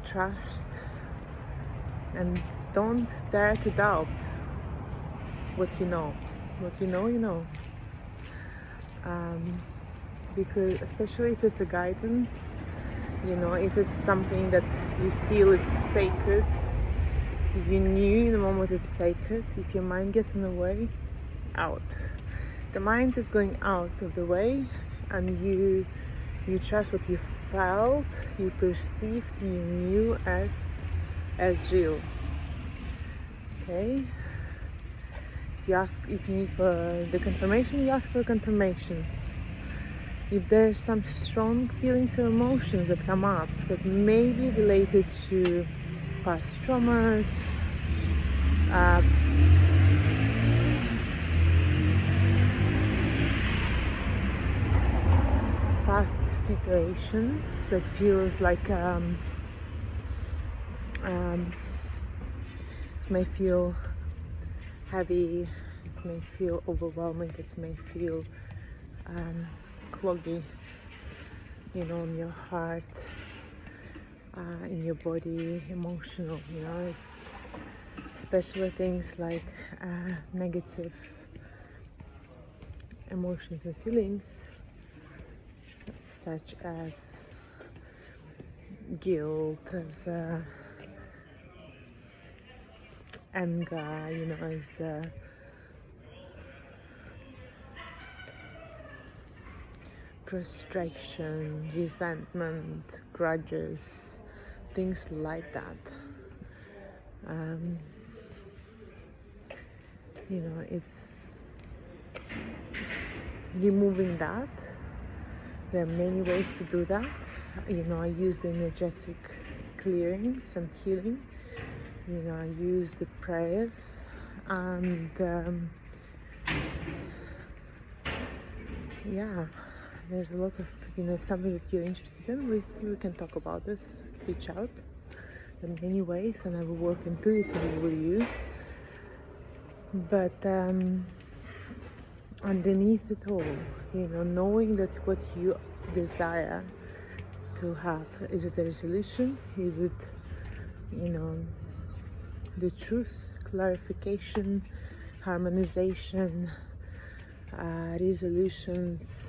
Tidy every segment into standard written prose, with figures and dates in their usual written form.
Trust and don't dare to doubt what you know. What you know, you know. Um, because especially if it's a guidance, you know, if it's something that you feel it's sacred, you knew in the moment it's sacred, if your mind gets in the way, out. The mind is going out of the way, and you trust what you felt, you perceived, you knew as real. Okay? If you need for the confirmation, you ask for confirmations. If there's some strong feelings or emotions that come up that may be related to past traumas, past situations that feels like it may feel heavy, it may feel overwhelming, it may feel cloggy, you know, in your heart, in your body, emotional, you know, it's especially things like negative emotions and feelings such as guilt, as anger, you know, as frustration, resentment, grudges, things like that. You know, it's removing that. There are many ways to do that. You know, I use the energetic clearings and healing. You know, I use the prayers, and yeah, there's a lot of, you know, if something that you're interested in, we can talk about this. Reach out in many ways, and I will work intuitively with you. But underneath it all, you know, knowing that what you desire to have, is it a resolution, is it, you know, the truth, clarification, harmonization, resolutions,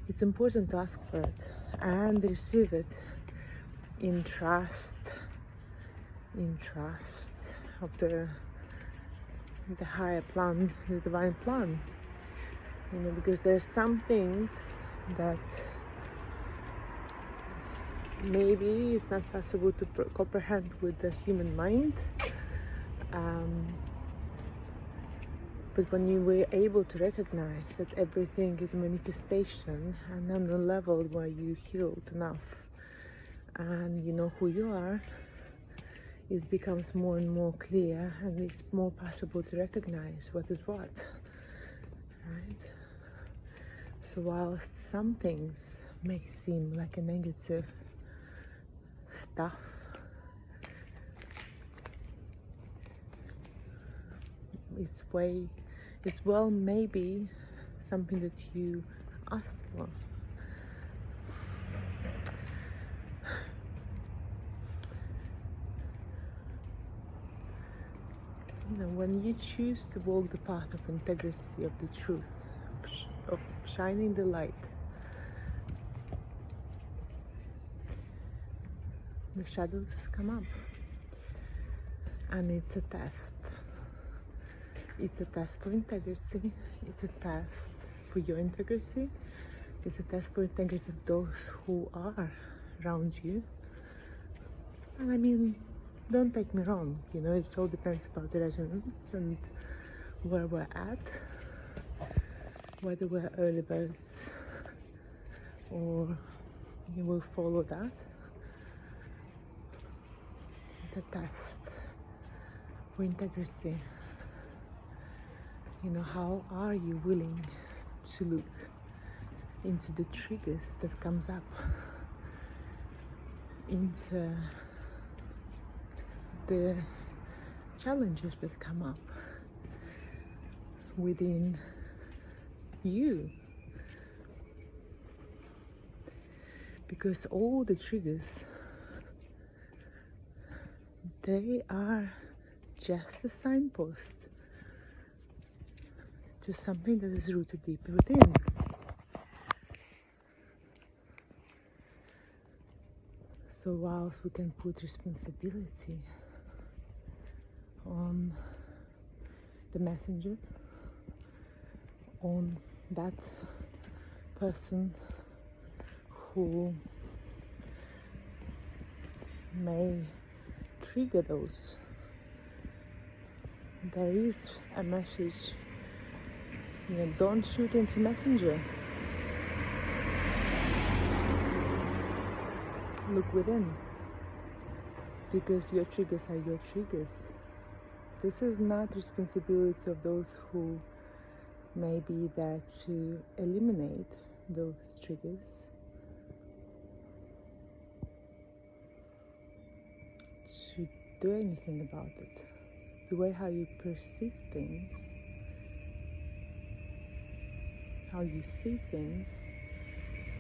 it's important to ask for it and receive it in trust of the higher plan, the divine plan. You know, because there's some things that maybe it's not possible to comprehend with the human mind, but when you were able to recognize that everything is a manifestation, and on the level where you healed enough and you know who you are, it becomes more and more clear, and it's more possible to recognize what is what, right? So whilst some things may seem like a negative stuff, it's well maybe something that you asked for. You know, when you choose to walk the path of integrity, of the truth, of shining the light, the shadows come up, and it's a test. It's a test for integrity, it's a test for your integrity, it's a test for integrity of those who are around you. And I mean, don't take me wrong, you know, it all depends about the resonance and where we're at, whether we're early birds or you will follow that. It's a test for integrity. You know, how are you willing to look into the triggers that comes up, into the challenges that come up within you? Because all the triggers They are just a signpost to something that is rooted deep within. So whilst we can put responsibility on the messenger, on that person who may trigger those, there is a message, don't shoot into messenger. Look within, because your triggers are your triggers. This is not responsibility of those who may be there to eliminate those triggers, to do anything about it. The way how you perceive things, how you see things,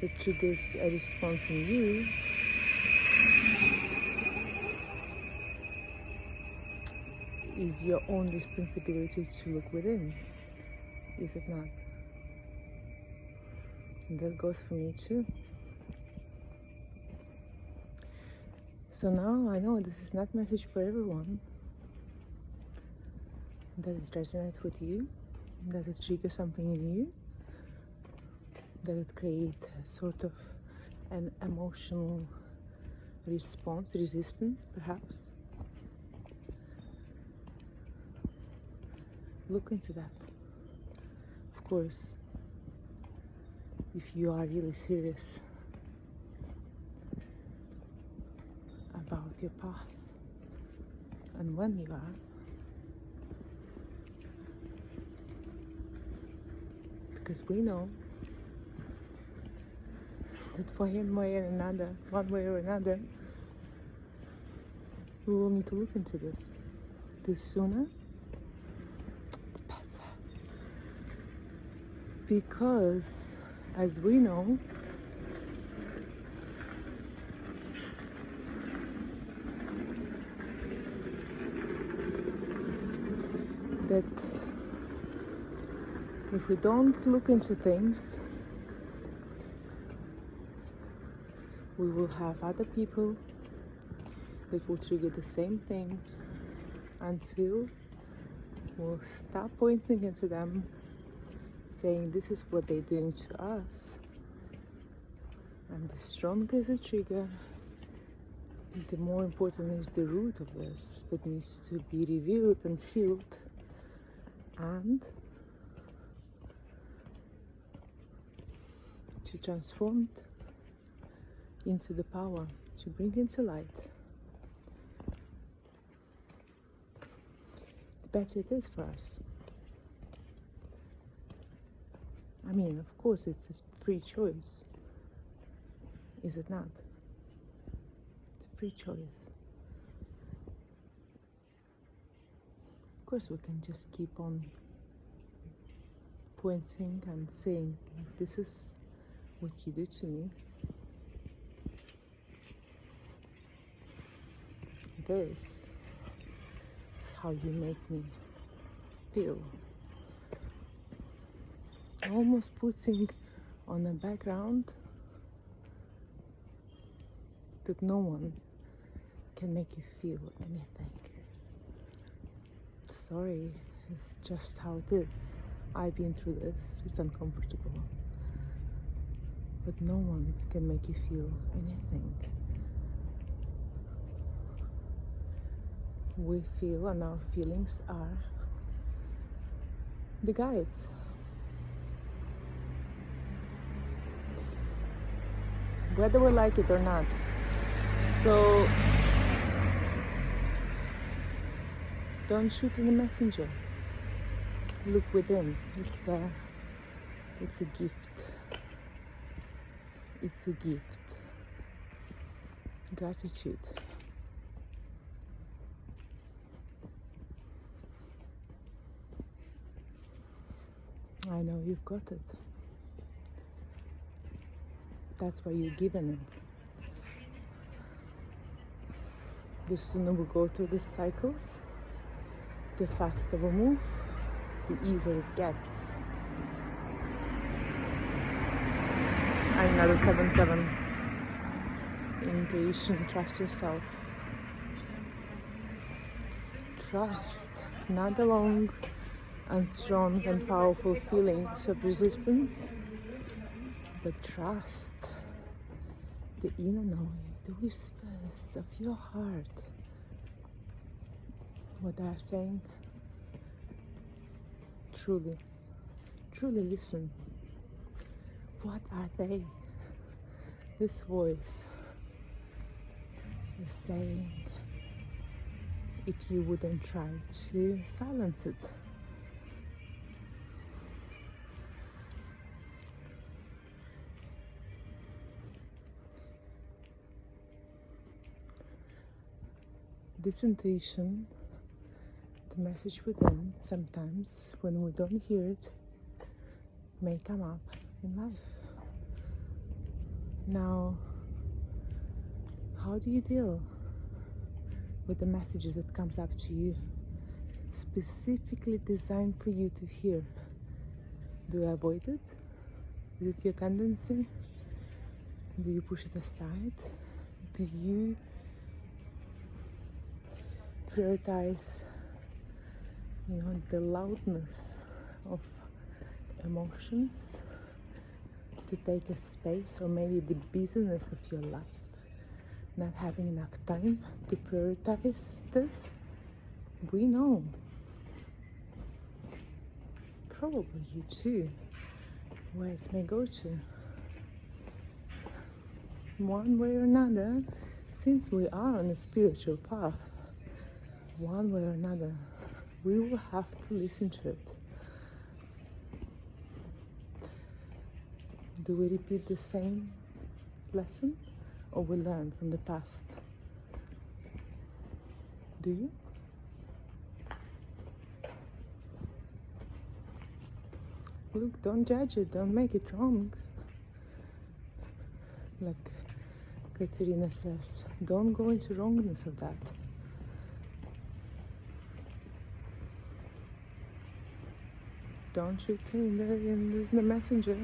that triggers a response in you, is your own responsibility to look within, is it not? And that goes for me too. So now I know this is not a message for everyone. Does it resonate with you? Does it trigger something in you? Does it create a sort of an emotional response, resistance perhaps? Look into that. Of course, if you are really serious about your path, and when you are, because we know that for him one way or another, we will need to look into this. The sooner, the better. Because, as we know, that if we don't look into things, we will have other people that will trigger the same things until we'll stop pointing into them, saying this is what they're doing to us. And the stronger the trigger, the more important is the root of this that needs to be revealed and healed, and to transform it into the power, to bring into light. The better it is for us. I mean, of course, it's a free choice, is it not? It's a free choice. Of course, we can just keep on pointing and saying, this is what you do to me. This is how you make me feel. Almost putting on a background that no one can make you feel anything. Sorry, it's just how it is. I've been through this, it's uncomfortable. But no one can make you feel anything. We feel, and our feelings are the guides. Whether we like it or not. So don't shoot in the messenger. Look within. It's a gift. It's a gift. Gratitude. I know you've got it. That's why you're given it. The sooner we go through these cycles, the faster we move, the easier it gets. Another 7-7. Intuition, trust yourself. Trust, not the long and strong and powerful feelings of resistance, but trust the inner knowing, the whispers of your heart. What they are saying, truly listen. What are they? This voice is saying if you wouldn't try to silence it. This intuition, the message within, sometimes when we don't hear it, may come up in life. Now, how do you deal with the messages that comes up to you, specifically designed for you to hear? Do you avoid it? Is it your tendency? Do you push it aside? Do you prioritize, the loudness of emotions to take a space, or maybe the busyness of your life, not having enough time to prioritize this? We know, probably you too, where it may go to. One way or another, since we are on a spiritual path, one way or another, we will have to listen to it. Do we repeat the same lesson, or we learn from the past? Do you? Look, don't judge it, don't make it wrong. Like Katerina says, don't go into wrongness of that. Don't shoot in the messenger.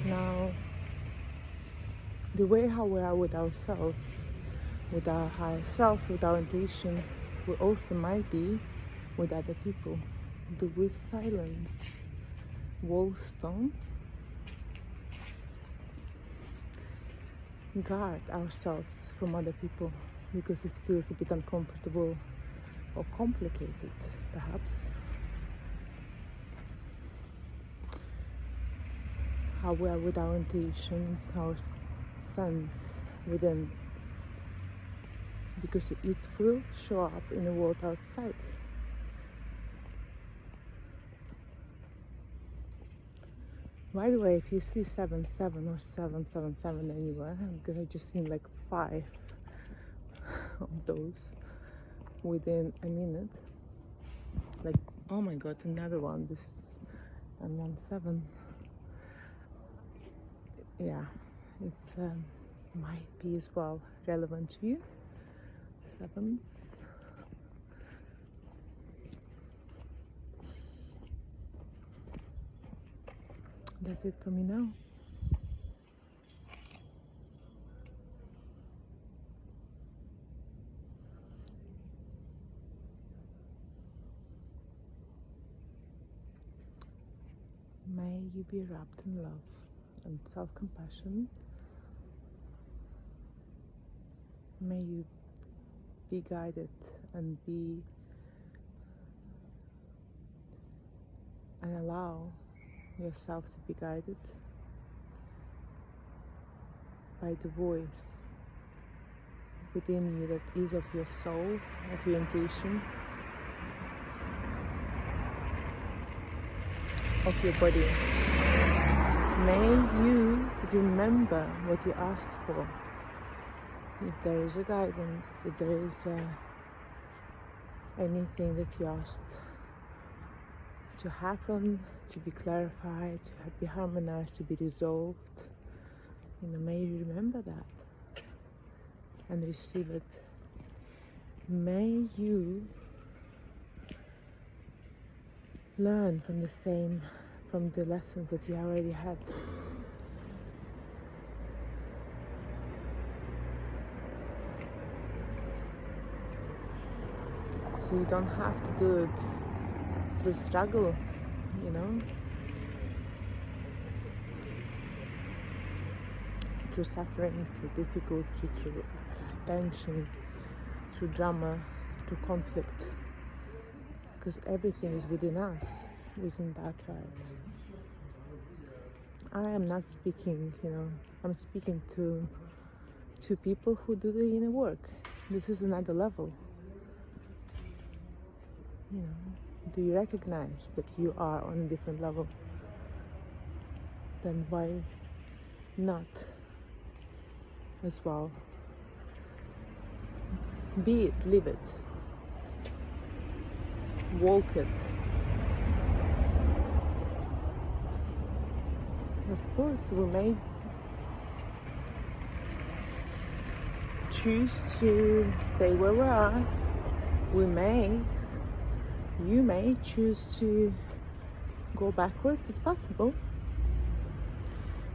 Now, the way how we are with ourselves, with our higher selves, with our intuition, we also might be with other people. Do we silence Wollstone? Guard ourselves from other people because it feels a bit uncomfortable or complicated, perhaps. How we are with our intuition, our sense within, because it will show up in the world outside. By the way, if you see 7-7 or 7-7-7 anywhere, because I just seen like 5 of those within a minute. Like, oh my god, another one. This is and 1-7. Yeah, it's might be as well relevant to you. 7s. That's it for me now. May you be wrapped in love and self-compassion. May you be guided and allow yourself to be guided by the voice within you that is of your soul, of your intuition, of your body. May you remember what you asked for. If there is a guidance, if there is anything that you asked to happen, to be clarified, to be harmonized, to be resolved. May you remember that and receive it. May you learn from the lessons that you already had. So you don't have to do it through struggle, through suffering, through difficulty, through tension, through drama, through conflict. Because everything is within us. Isn't that right? I am not speaking, I'm speaking to people who do the inner work. This is another level. Do you recognize that you are on a different level? Then why not as well? Be it, live it, walk it. Of course, we may choose to stay where we are. You may choose to go backwards. It's possible.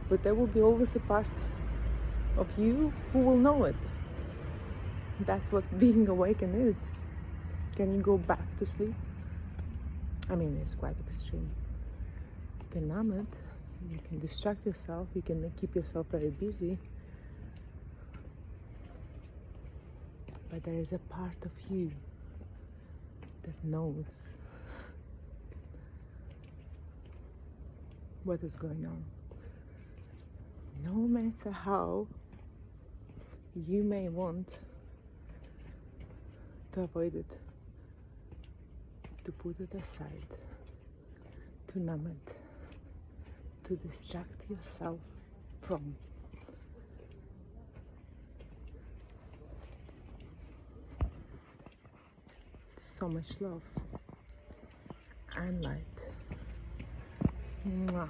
But there will be always a part of you who will know it. That's what being awakened is. Can you go back to sleep? It's quite extreme. You can numb it, you can distract yourself, you can keep yourself very busy. But there is a part of you that knows what is going on. No matter how you may want to avoid it, to put it aside, to numb it, to distract yourself from. So much love and light. Mwah.